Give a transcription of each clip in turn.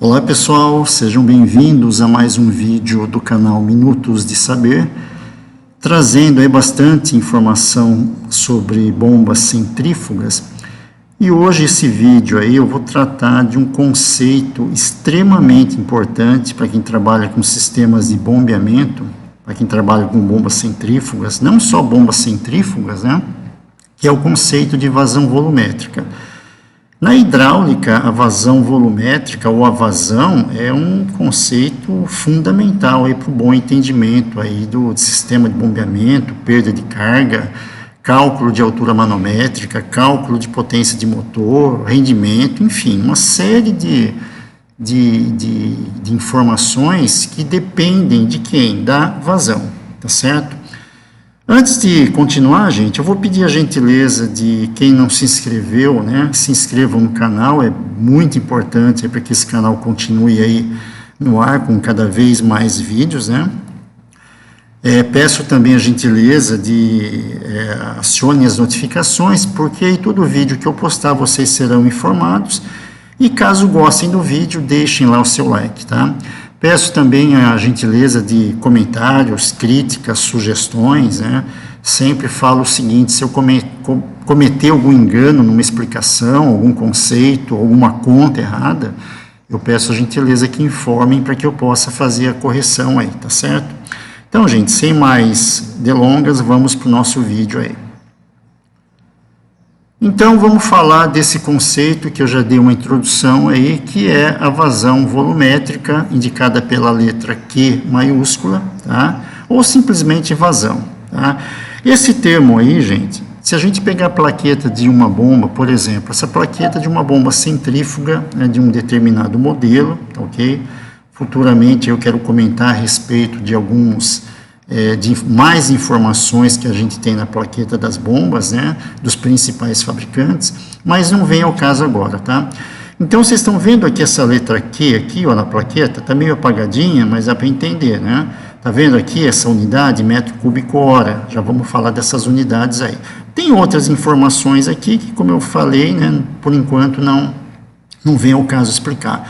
Olá pessoal, sejam bem-vindos a mais um vídeo do canal Minutos de Saber, trazendo aí bastante informação sobre bombas centrífugas. E hoje esse vídeo aí eu vou tratar de um conceito extremamente importante para quem trabalha com sistemas de bombeamento, para quem trabalha com bombas centrífugas, não só bombas centrífugas, né? Que é o conceito de vazão volumétrica. Na hidráulica, a vazão volumétrica ou a vazão é um conceito fundamental para o bom entendimento aí do sistema de bombeamento, perda de carga, cálculo de altura manométrica, cálculo de potência de motor, rendimento, enfim, uma série de informações que dependem de quem? Da vazão, tá certo? Antes de continuar, gente, eu vou pedir a gentileza de quem não se inscreveu, né, se inscrevam no canal, é muito importante para que esse canal continue aí no ar com cada vez mais vídeos, né. Peço também a gentileza de acione as notificações, porque aí todo vídeo que eu postar vocês serão informados, e caso gostem do vídeo, deixem lá o seu like, tá? Peço também a gentileza de comentários, críticas, sugestões, né? Sempre falo o seguinte, se eu cometer algum engano numa explicação, algum conceito, alguma conta errada, eu peço a gentileza que informem para que eu possa fazer a correção aí, tá certo? Então, gente, sem mais delongas, vamos para o nosso vídeo aí. Então, vamos falar desse conceito que eu já dei uma introdução aí, que é a vazão volumétrica, indicada pela letra Q maiúscula, tá? Ou simplesmente vazão, tá? Esse termo aí, gente, se a gente pegar a plaqueta de uma bomba, por exemplo, essa plaqueta de uma bomba centrífuga, né, de um determinado modelo, tá, ok? Futuramente eu quero comentar a respeito de alguns de mais informações que a gente tem na plaqueta das bombas, né, dos principais fabricantes, mas não vem ao caso agora, tá? Então, vocês estão vendo aqui essa letra Q aqui, ó, na plaqueta, tá meio apagadinha, mas dá para entender, né? Tá vendo aqui essa unidade, metro cúbico hora, já vamos falar dessas unidades aí. Tem outras informações aqui que, como eu falei, né, por enquanto não vem ao caso explicar.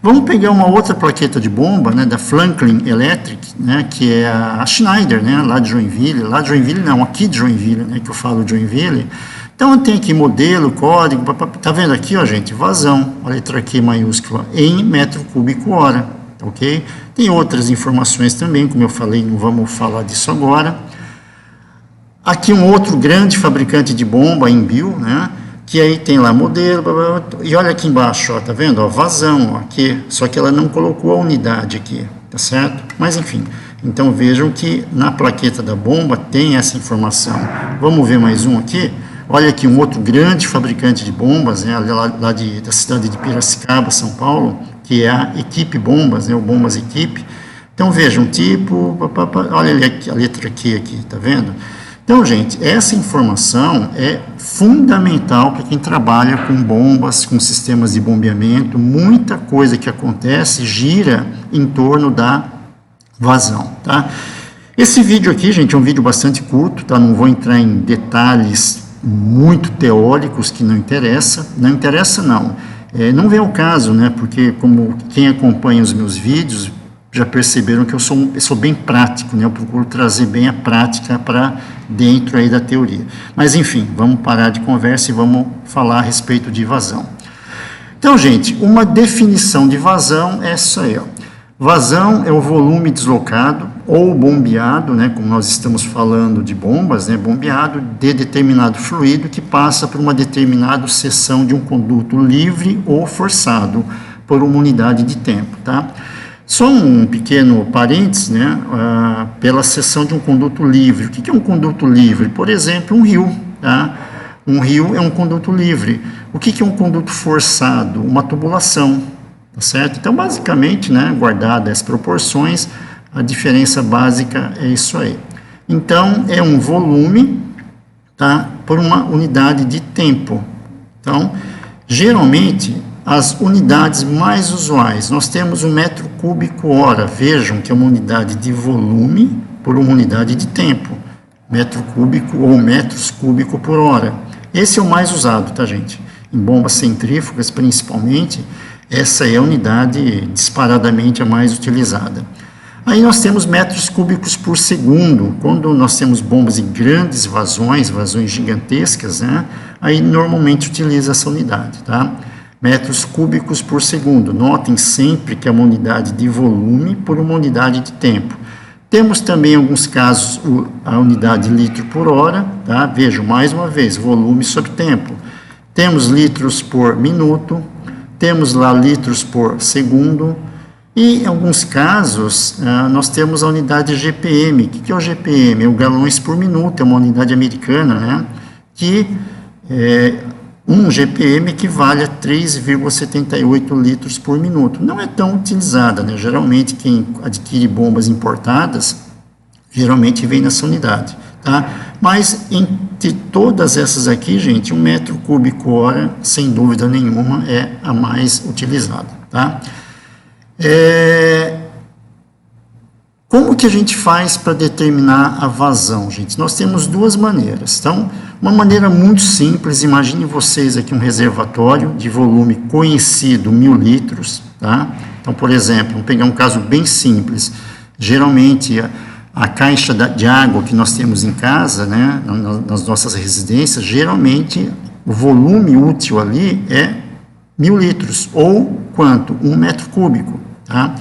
Vamos pegar uma outra plaqueta de bomba, né, da Franklin Electric, né, que é a Schneider, né, lá de Joinville não, aqui de Joinville, né, que eu falo de Joinville. Então, tem aqui modelo, código, tá vendo aqui, ó, gente, vazão, a letra Q maiúscula, em metro cúbico hora, ok? Tem outras informações também, como eu falei, não vamos falar disso agora. Aqui um outro grande fabricante de bomba, a Inbil, né, que aí tem lá modelo, blá, blá, blá, e olha aqui embaixo, ó, tá vendo? Ó, vazão, ó, aqui, só que ela não colocou a unidade aqui, tá certo? Mas enfim, então vejam que na plaqueta da bomba tem essa informação. Vamos ver mais um aqui? Olha aqui um outro grande fabricante de bombas, né, lá da cidade de Piracicaba, São Paulo, que é a Equipe Bombas, né, o Bombas Equipe. Então vejam, tipo, olha ali a letra Q aqui, tá vendo? Então, gente, essa informação é fundamental para quem trabalha com bombas, com sistemas de bombeamento. Muita coisa que acontece gira em torno da vazão, tá? Esse vídeo aqui, gente, é um vídeo bastante curto, tá? Não vou entrar em detalhes muito teóricos que não interessa. Não vem ao caso, né? Porque como quem acompanha os meus vídeos já perceberam que eu sou bem prático, né? Eu procuro trazer bem a prática para dentro aí da teoria. Mas, enfim, vamos parar de conversa e vamos falar a respeito de vazão. Então, gente, uma definição de vazão é essa aí, ó. Vazão é o volume deslocado ou bombeado, né? Como nós estamos falando de bombas, né? Bombeado de determinado fluido que passa por uma determinada seção de um conduto livre ou forçado por uma unidade de tempo, tá? Só um pequeno parênteses, né, pela seção de um conduto livre. O que é um conduto livre? Por exemplo, um rio. Tá? Um rio é um conduto livre. O que é um conduto forçado? Uma tubulação. Tá certo? Então, basicamente, né, guardadas as proporções, a diferença básica é isso aí. Então, é um volume, tá, por uma unidade de tempo. Então, geralmente, as unidades mais usuais, nós temos o metro cúbico hora, vejam que é uma unidade de volume por uma unidade de tempo, metro cúbico ou metros cúbicos por hora. Esse é o mais usado, tá, gente? Em bombas centrífugas, principalmente, Essa é a unidade disparadamente a mais utilizada. Aí nós temos metros cúbicos por segundo. Quando nós temos bombas em grandes vazões gigantescas, né? Aí normalmente utiliza essa unidade, tá? Metros cúbicos por segundo. Notem sempre que é uma unidade de volume por uma unidade de tempo. Temos também, em alguns casos, a unidade litro por hora, tá? Vejam, mais uma vez, volume sobre tempo. Temos litros por minuto, temos lá litros por segundo, e em alguns casos, nós temos a unidade GPM. O que é o GPM? É o galões por minuto, é uma unidade americana, né? Que um GPM equivale a 3,78 litros por minuto. Não é tão utilizada, né? Geralmente, quem adquire bombas importadas, geralmente vem nessa unidade, tá? Mas, entre todas essas aqui, gente, 1 metro cúbico hora, sem dúvida nenhuma, é a mais utilizada, tá? Como que a gente faz para determinar a vazão, gente? Nós temos duas maneiras. Então, uma maneira muito simples, imagine vocês aqui um reservatório de volume conhecido, 1000 litros, tá? Então, por exemplo, vamos pegar um caso bem simples. Geralmente, a caixa de água que nós temos em casa, né, nas nossas residências, geralmente o volume útil ali é 1000 litros, ou quanto? 1 metro cúbico, tá?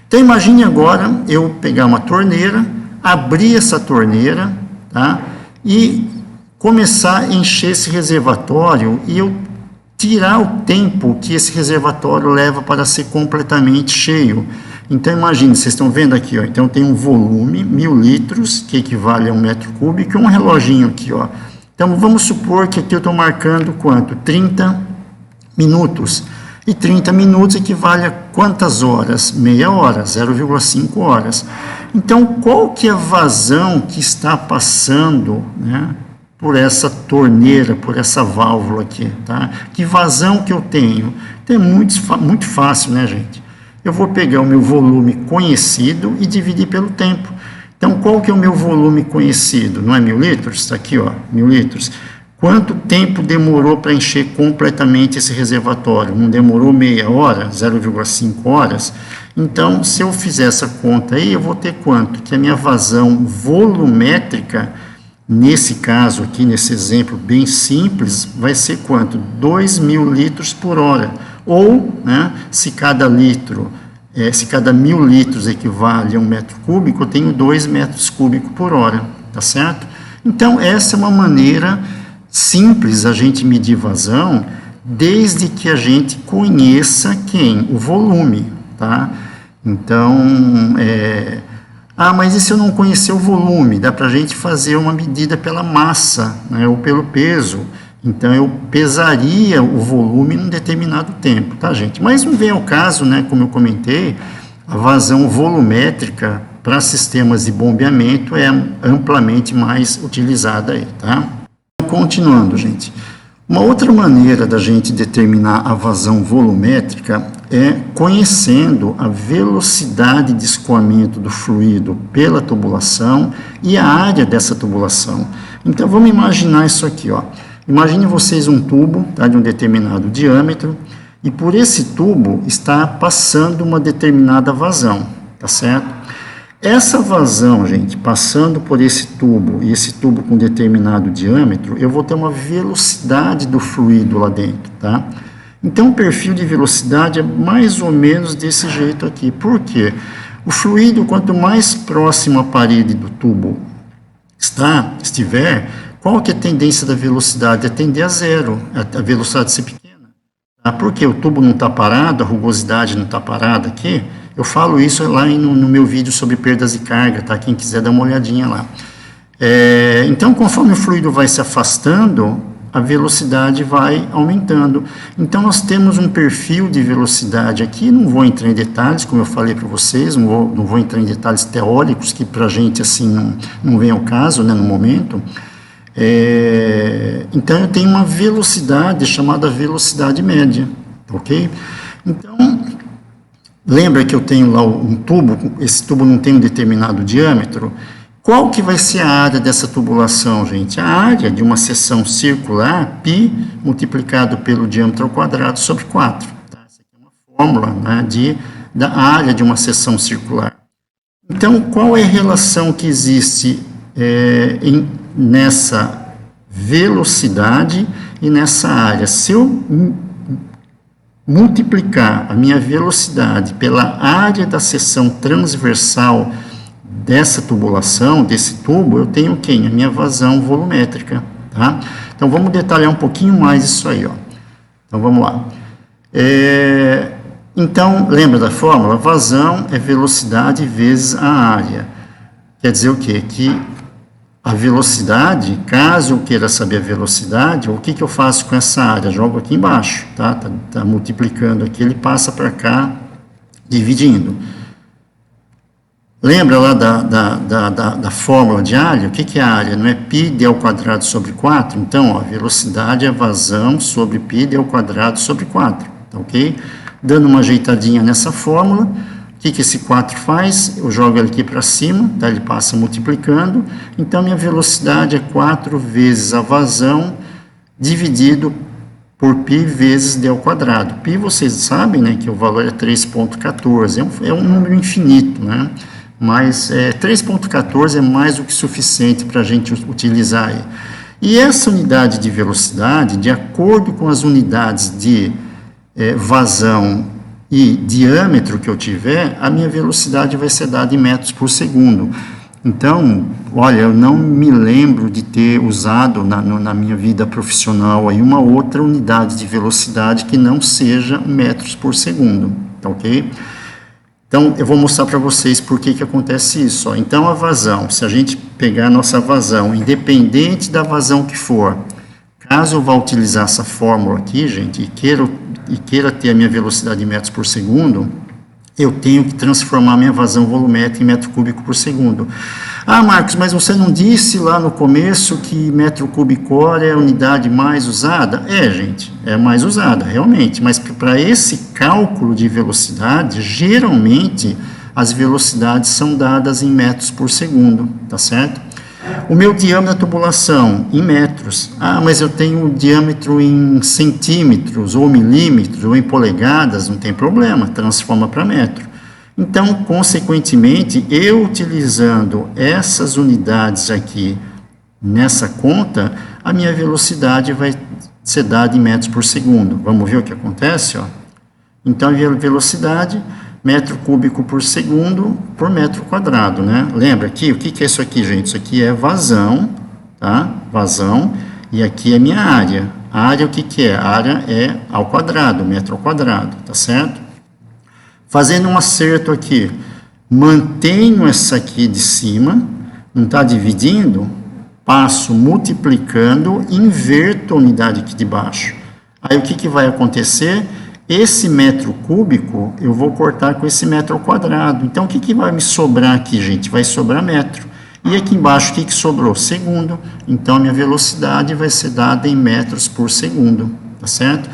Então, imagine agora eu pegar uma torneira, abrir essa torneira, tá? E começar a encher esse reservatório e eu tirar o tempo que esse reservatório leva para ser completamente cheio. Então, imagine, vocês estão vendo aqui, ó, então tem um volume, 1000 litros, que equivale a 1 metro cúbico, e um reloginho aqui, ó. Então, vamos supor que aqui eu estou marcando quanto? 30 minutos. E 30 minutos equivale a quantas horas? Meia hora, 0,5 horas. Então, qual que é a vazão que está passando, né, por essa torneira, por essa válvula aqui, tá? Que vazão que eu tenho? Então, é muito fácil, né, gente? Eu vou pegar o meu volume conhecido e dividir pelo tempo. Então, qual que é o meu volume conhecido? Não é 1000 litros? Está aqui, ó, 1000 litros. Quanto tempo demorou para encher completamente esse reservatório? Não demorou meia hora, 0,5 horas? Então, se eu fizer essa conta aí, eu vou ter quanto? Que a minha vazão volumétrica, nesse caso aqui, nesse exemplo bem simples, vai ser quanto? 2.000 litros por hora. Ou, né, se cada 1.000 litros equivale a 1 metro cúbico, eu tenho 2 metros cúbicos por hora, tá certo? Então, essa é uma maneira simples a gente medir vazão, desde que a gente conheça quem? O volume, tá? Então, mas e se eu não conhecer o volume? Dá para a gente fazer uma medida pela massa, né, ou pelo peso. Então, eu pesaria o volume em um determinado tempo, tá, gente? Mas não vem ao caso, né, como eu comentei, a vazão volumétrica para sistemas de bombeamento é amplamente mais utilizada aí, tá? Continuando, gente. Uma outra maneira da gente determinar a vazão volumétrica é conhecendo a velocidade de escoamento do fluido pela tubulação e a área dessa tubulação. Então, vamos imaginar isso aqui, ó. Imagine vocês um tubo, tá, de um determinado diâmetro, e por esse tubo está passando uma determinada vazão, tá certo? Essa vazão, gente, passando por esse tubo, e esse tubo com determinado diâmetro, eu vou ter uma velocidade do fluido lá dentro, tá? Então, o perfil de velocidade é mais ou menos desse jeito aqui. Por quê? O fluido, quanto mais próximo à parede do tubo estiver, qual que é a tendência da velocidade? É tender a zero, a velocidade ser pequena. Tá? Porque o tubo não está parado, a rugosidade não está parada aqui. Eu falo isso lá no meu vídeo sobre perdas de carga, tá? Quem quiser dar uma olhadinha lá. Então, conforme o fluido vai se afastando, a velocidade vai aumentando. Então, nós temos um perfil de velocidade aqui, não vou entrar em detalhes, como eu falei para vocês, não vou entrar em detalhes teóricos, que para a gente, assim, não vem ao caso, né, no momento. Então, eu tenho uma velocidade chamada velocidade média, ok? Então, lembra que eu tenho lá um tubo, esse tubo não tem um determinado diâmetro? Qual que vai ser a área dessa tubulação, gente? A área de uma seção circular, π, multiplicado pelo diâmetro ao quadrado sobre 4. Tá? Essa aqui é uma fórmula, né, da área de uma seção circular. Então, qual é a relação que existe nessa velocidade e nessa área? Se eu multiplicar a minha velocidade pela área da seção transversal dessa tubulação, desse tubo, eu tenho quem? A minha vazão volumétrica, tá? Então, vamos detalhar um pouquinho mais isso aí, ó. Então, vamos lá. Então, lembra da fórmula? Vazão é velocidade vezes a área. Quer dizer o quê? Que a velocidade, caso eu queira saber a velocidade, o que eu faço com essa área? Jogo aqui embaixo, tá? Tá multiplicando aqui, ele passa para cá, dividindo. Lembra lá da fórmula de área? O que é a área? Não é πd ao quadrado sobre 4? Então, ó, a velocidade é vazão sobre πd ao quadrado sobre 4, tá ok? Dando uma ajeitadinha nessa fórmula, o que esse 4 faz? Eu jogo ele aqui para cima, tá? Ele passa multiplicando, então minha velocidade é 4 vezes a vazão dividido por π vezes d ao quadrado. Π, vocês sabem, né, que o valor é 3,14, é um número infinito, né? Mas 3,14 é mais do que suficiente para a gente utilizar aí. E essa unidade de velocidade, de acordo com as unidades de vazão e diâmetro que eu tiver, a minha velocidade vai ser dada em metros por segundo. Então, olha, eu não me lembro de ter usado na minha vida profissional aí uma outra unidade de velocidade que não seja metros por segundo, tá ok? Então, eu vou mostrar para vocês por que acontece isso. Ó. Então, a vazão, se a gente pegar a nossa vazão, independente da vazão que for, caso eu vá utilizar essa fórmula aqui, gente, e queira ter a minha velocidade em metros por segundo, eu tenho que transformar minha vazão volumétrica em metro cúbico por segundo. Ah, Marcos, mas você não disse lá no começo que metro cúbico hora é a unidade mais usada? Gente, é mais usada, realmente, mas para esse cálculo de velocidade, geralmente as velocidades são dadas em metros por segundo, tá certo? O meu diâmetro da tubulação, em metros. Ah, mas eu tenho o diâmetro em centímetros, ou milímetros, ou em polegadas, não tem problema, transforma para metro. Então, consequentemente, eu utilizando essas unidades aqui nessa conta, a minha velocidade vai ser dada em metros por segundo. Vamos ver o que acontece? Ó. Então, a velocidade, metro cúbico por segundo por metro quadrado, né? Lembra aqui, o que é isso aqui, gente? Isso aqui é vazão, tá? Vazão, e aqui é minha área. A área, o que é? A área é ao quadrado, metro ao quadrado, tá certo? Fazendo um acerto aqui, mantenho essa aqui de cima, não está dividindo, passo multiplicando, inverto a unidade aqui de baixo. Aí o que vai acontecer? Esse metro cúbico eu vou cortar com esse metro ao quadrado. Então, o que vai me sobrar aqui, gente? Vai sobrar metro. E aqui embaixo, o que sobrou? Segundo. Então, a minha velocidade vai ser dada em metros por segundo, tá certo?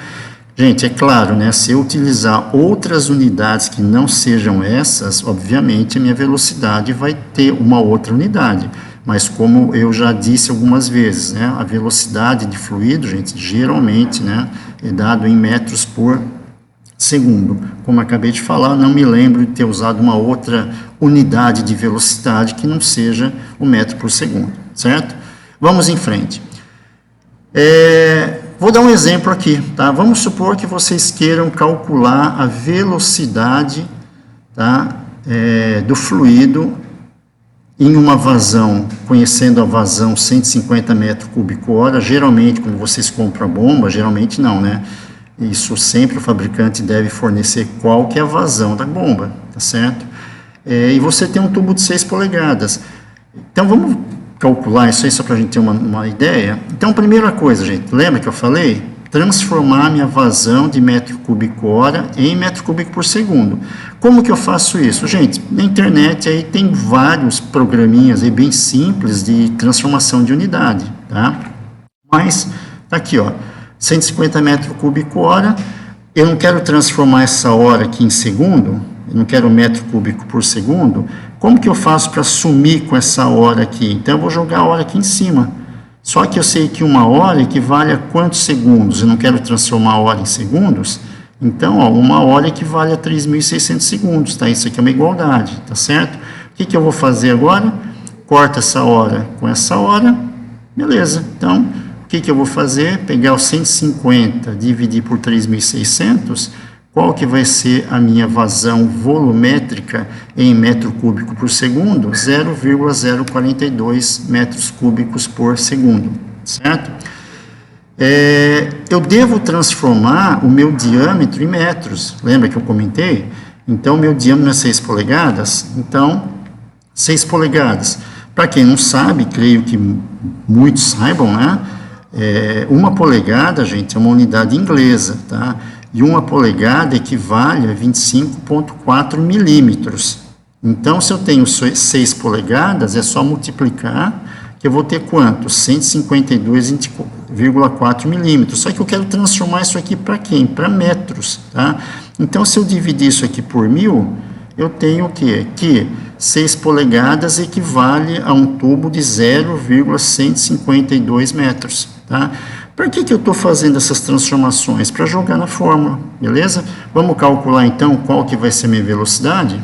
Gente, é claro, né? Se eu utilizar outras unidades que não sejam essas, obviamente, a minha velocidade vai ter uma outra unidade. Mas como eu já disse algumas vezes, né? A velocidade de fluido, gente, geralmente, né? É dado em metros por segundo. Como eu acabei de falar, não me lembro de ter usado uma outra unidade de velocidade que não seja o metro por segundo, certo? Vamos em frente. Vou dar um exemplo aqui, tá? Vamos supor que vocês queiram calcular a velocidade, tá? Do fluido em uma vazão, conhecendo a vazão 150 metros cúbicos hora. Geralmente, quando vocês compram a bomba, geralmente não, né? Isso sempre o fabricante deve fornecer qual que é a vazão da bomba, tá certo? E você tem um tubo de 6 polegadas. Então, vamos calcular isso aí só para a gente ter uma ideia. Então, primeira coisa, gente, lembra que eu falei? Transformar minha vazão de metro cúbico hora em metro cúbico por segundo. Como que eu faço isso? Gente, na internet aí tem vários programinhas aí bem simples de transformação de unidade, tá? Mas, tá aqui, ó, 150 metros cúbico hora, eu não quero transformar essa hora aqui em segundo, eu não quero metro cúbico por segundo, como que eu faço para sumir com essa hora aqui? Então, eu vou jogar a hora aqui em cima. Só que eu sei que uma hora equivale a quantos segundos? Eu não quero transformar a hora em segundos, Então, ó, 1 hora equivale a 3.600 segundos, tá? Isso aqui é uma igualdade, tá certo? O que eu vou fazer agora? Corta essa hora com essa hora, beleza. Então, o que eu vou fazer? Pegar o 150, dividir por 3.600, qual que vai ser a minha vazão volumétrica em metro cúbico por segundo? 0,042 metros cúbicos por segundo, certo? Eu devo transformar o meu diâmetro em metros, lembra que eu comentei? Então, meu diâmetro é 6 polegadas, então, 6 polegadas. Para quem não sabe, creio que muitos saibam, né? 1 polegada, gente, é uma unidade inglesa, tá? E 1 polegada equivale a 25,4 milímetros. Então, se eu tenho 6 polegadas, é só multiplicar, que eu vou ter quanto? 152,4 milímetros. Só que eu quero transformar isso aqui para quem? Para metros, tá? Então, se eu dividir isso aqui por 1000, eu tenho o quê? Que 6 polegadas equivale a um tubo de 0,152 metros, tá? Para que eu estou fazendo essas transformações? Para jogar na fórmula, beleza? Vamos calcular, então, qual que vai ser a minha velocidade?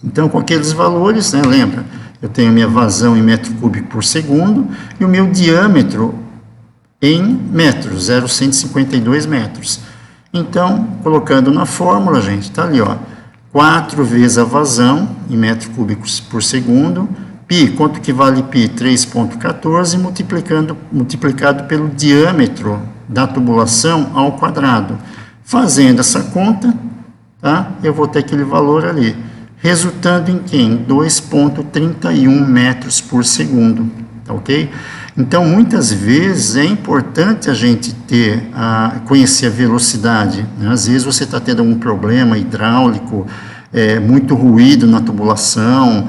Então, com aqueles valores, né, lembra? Eu tenho minha vazão em metro cúbico por segundo e o meu diâmetro em metros, 0,152 metros. Então, colocando na fórmula, gente, está ali, ó, 4 vezes a vazão em metros cúbicos por segundo, π, quanto que vale π? 3,14, multiplicado pelo diâmetro da tubulação ao quadrado. Fazendo essa conta, tá, eu vou ter aquele valor ali, resultando em quem? 2,31 metros por segundo, tá ok? Então, muitas vezes é importante a gente conhecer a velocidade, né? Às vezes você está tendo algum problema hidráulico, muito ruído na tubulação,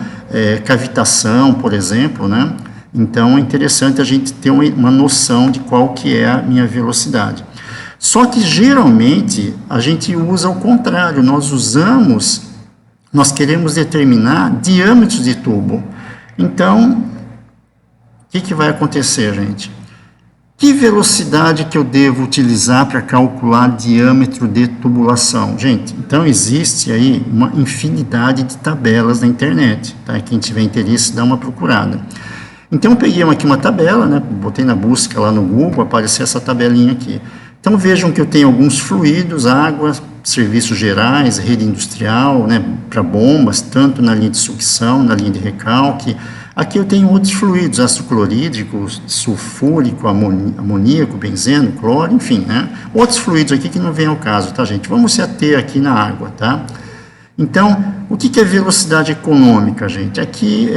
cavitação, por exemplo, né? Então, é interessante a gente ter uma noção de qual que é a minha velocidade. Só que, geralmente, a gente usa o contrário, nós queremos determinar diâmetros de tubo. Então, o que vai acontecer, gente? Que velocidade que eu devo utilizar para calcular diâmetro de tubulação? Gente, então existe aí uma infinidade de tabelas na internet, tá? Quem tiver interesse, dá uma procurada. Então, eu peguei aqui uma tabela, né? Botei na busca lá no Google, apareceu essa tabelinha aqui. Então, vejam que eu tenho alguns fluidos, água, serviços gerais, rede industrial, né, para bombas, tanto na linha de sucção, na linha de recalque. Aqui eu tenho outros fluidos, ácido clorídrico, sulfúrico, amoníaco, benzeno, cloro, enfim, né? Outros fluidos aqui que não vem ao caso, tá, gente? Vamos se ater aqui na água, tá? Então, o que é velocidade econômica, gente? Aqui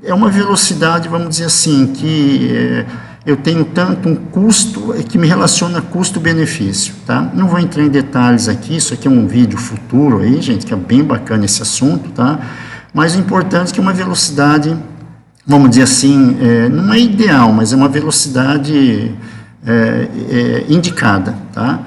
é uma velocidade, vamos dizer assim, que eu tenho tanto um custo, que me relaciona custo-benefício, tá? Não vou entrar em detalhes aqui, isso aqui é um vídeo futuro aí, gente, que é bem bacana esse assunto, tá? Mas o importante é que uma velocidade, vamos dizer assim, não é ideal, mas é uma velocidade indicada, tá?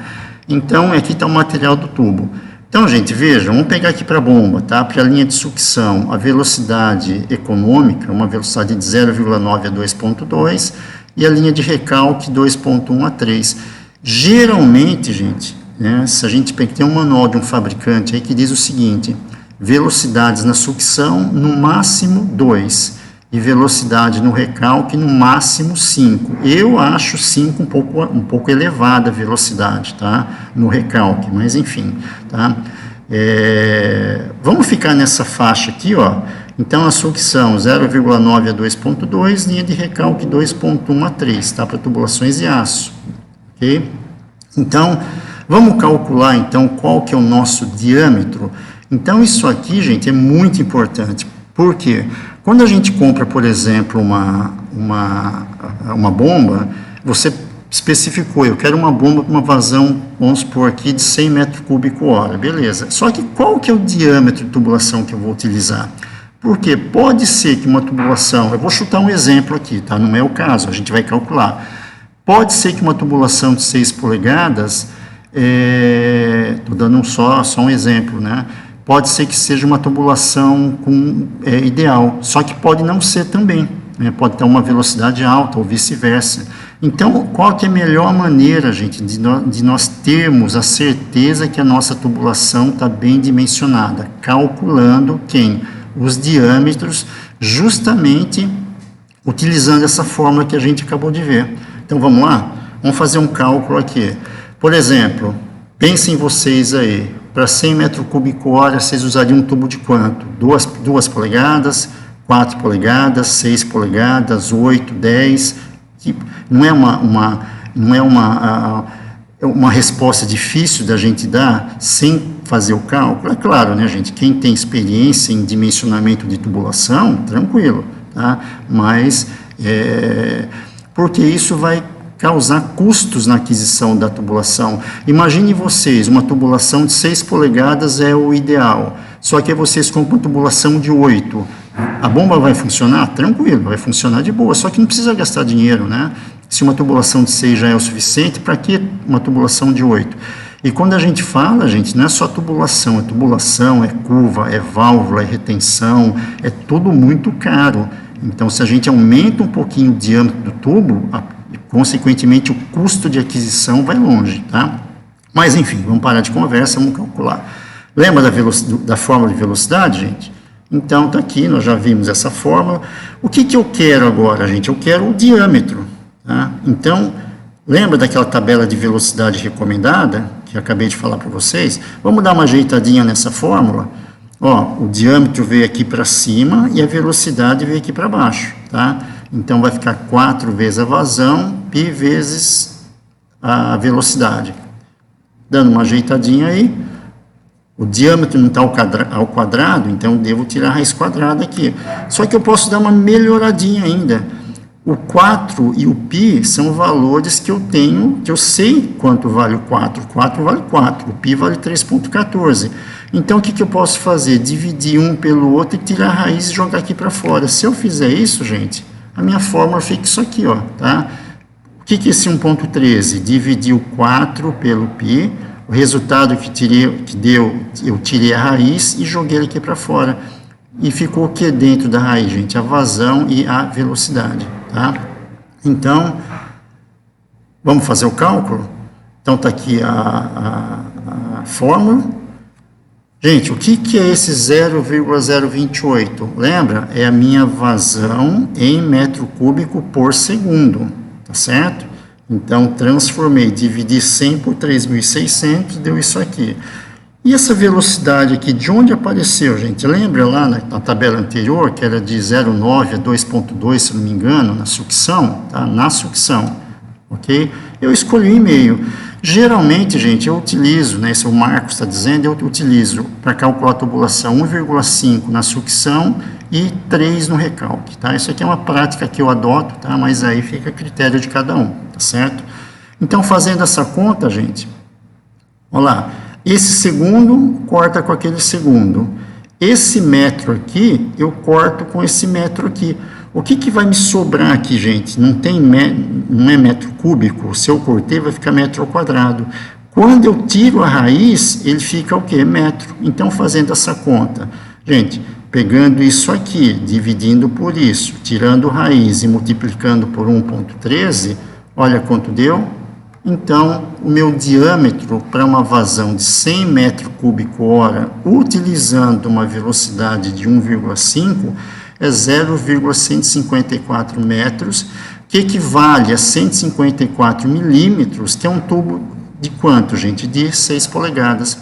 Então, aqui está o material do tubo. Então, gente, vejam, vamos pegar aqui para a bomba, tá? Para a linha de sucção, a velocidade econômica, uma velocidade de 0,9 a 2,2, e a linha de recalque 2,1 a 3. Geralmente, gente, né, se a gente tem um manual de um fabricante aí que diz o seguinte: velocidades na sucção no máximo 2 e velocidade no recalque no máximo 5. Eu acho 5 um pouco elevada a velocidade, tá? No recalque, mas enfim, tá? Vamos ficar nessa faixa aqui, ó. Então, a sucção 0,9 a 2,2, linha de recalque 2,1 a 3, tá? Para tubulações de aço, ok? Então, vamos calcular, então, qual que é o nosso diâmetro. Então, isso aqui, gente, é muito importante. Por quê? Quando a gente compra, por exemplo, uma bomba, você especificou, eu quero uma bomba com uma vazão, vamos supor aqui, de 100 metros cúbicos hora, beleza. Só que qual que é o diâmetro de tubulação que eu vou utilizar? Porque pode ser que uma tubulação, eu vou chutar um exemplo aqui, tá? Não é o caso, a gente vai calcular. Pode ser que uma tubulação de 6 polegadas, estou dando só um exemplo, né? Pode ser que seja uma tubulação ideal, só que pode não ser também, né? Pode ter uma velocidade alta ou vice-versa. Então, qual que é a melhor maneira, gente, de nós termos a certeza que a nossa tubulação está bem dimensionada? Calculando quem? Os diâmetros, justamente utilizando essa fórmula que a gente acabou de ver. Então, vamos lá? Vamos fazer um cálculo aqui. Por exemplo, pensem vocês aí, para 100 metros cúbicos hora, vocês usariam um tubo de quanto? 2 polegadas, 4 polegadas, 6 polegadas, 8, 10. Não é uma resposta difícil da gente dar sem fazer o cálculo. É claro, né, gente? Quem tem experiência em dimensionamento de tubulação, tranquilo, tá? Mas, porque isso vai causar custos na aquisição da tubulação. Imagine vocês, uma tubulação de 6 polegadas é o ideal, só que vocês compram uma tubulação de 8. A bomba vai funcionar? Tranquilo, vai funcionar de boa, só que não precisa gastar dinheiro, né? Se uma tubulação de 6 já é o suficiente, para que uma tubulação de 8? E quando a gente fala, gente, não é só tubulação, é curva, é válvula, é retenção, é tudo muito caro. Então, se a gente aumenta um pouquinho o diâmetro do tubo, consequentemente, o custo de aquisição vai longe, tá? Mas, enfim, vamos parar de conversa, vamos calcular. Lembra da fórmula de velocidade, gente? Então, tá aqui, nós já vimos essa fórmula. O que eu quero agora, gente? Eu quero o diâmetro, tá? Então, lembra daquela tabela de velocidade recomendada, que eu acabei de falar para vocês? Vamos dar uma ajeitadinha nessa fórmula. Ó, o diâmetro veio aqui para cima e a velocidade veio aqui para baixo, tá? Então, vai ficar 4 vezes a vazão, π vezes a velocidade. Dando uma ajeitadinha aí, o diâmetro não está ao quadrado, então eu devo tirar a raiz quadrada aqui. Só que eu posso dar uma melhoradinha ainda. O 4 e o π são valores que eu tenho, que eu sei quanto vale o 4. O 4 vale 4, o π vale 3,14. Então, o que eu posso fazer? Dividir um pelo outro e tirar a raiz e jogar aqui para fora. Se eu fizer isso, gente, a minha fórmula fica isso aqui, ó, tá? O que é esse 1,13? Dividir o 4 pelo π, o resultado eu tirei a raiz e joguei ele aqui para fora. E ficou o que dentro da raiz, gente? A vazão e a velocidade, tá? Então, vamos fazer o cálculo? Então, tá aqui a fórmula. Gente, o que é esse 0,028? Lembra? É a minha vazão em metro cúbico por segundo, tá certo? Então, transformei, dividi 100 por 3.600, deu isso aqui. E essa velocidade aqui, de onde apareceu, gente? Lembra lá na tabela anterior, que era de 0,9 a 2,2, se não me engano, na sucção, tá? Na sucção, ok? Eu escolhi 1,5. Geralmente, gente, eu utilizo, né, se o Marcos está dizendo, eu utilizo para calcular a tubulação 1,5 na sucção e 3 no recalque, tá? Isso aqui é uma prática que eu adoto, tá? Mas aí fica a critério de cada um, tá certo? Então, fazendo essa conta, gente, olha lá, esse segundo corta com aquele segundo. Esse metro aqui, eu corto com esse metro aqui. O que vai me sobrar aqui, gente? Não é metro cúbico. Se eu cortei, vai ficar metro ao quadrado. Quando eu tiro a raiz, ele fica o quê? Metro. Então, fazendo essa conta, gente, pegando isso aqui, dividindo por isso, tirando raiz e multiplicando por 1,13, olha quanto deu. Então, o meu diâmetro para uma vazão de 100 metros cúbicos hora, utilizando uma velocidade de 1,5, é 0,154 metros, que equivale a 154 milímetros, que é um tubo de quanto, gente? De 6 polegadas.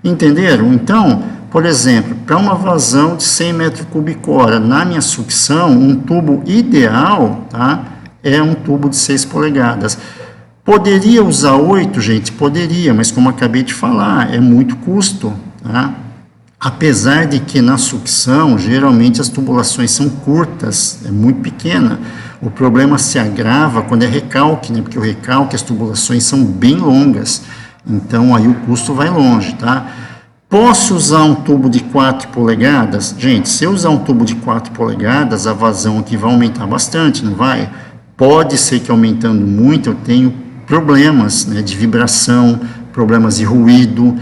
Entenderam? Então, por exemplo, para uma vazão de 100 metros cúbicos hora, na minha sucção, um tubo ideal, tá? É um tubo de 6 polegadas. Poderia usar 8, gente? Poderia, mas como acabei de falar, é muito custo, tá? Apesar de que na sucção, geralmente as tubulações são curtas, é muito pequena. O problema se agrava quando é recalque, né? Porque o recalque, as tubulações são bem longas. Então, aí o custo vai longe, tá? Posso usar um tubo de 4 polegadas? Gente, se eu usar um tubo de 4 polegadas, a vazão aqui vai aumentar bastante, não vai? Pode ser que aumentando muito eu tenho problemas, né, de vibração, problemas de ruído,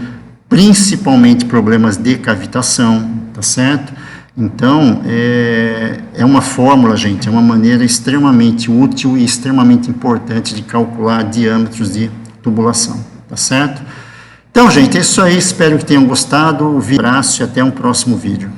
principalmente problemas de cavitação, tá certo? Então, é uma fórmula, gente, é uma maneira extremamente útil e extremamente importante de calcular diâmetros de tubulação, tá certo? Então, gente, é isso aí, espero que tenham gostado, um abraço e até um próximo vídeo.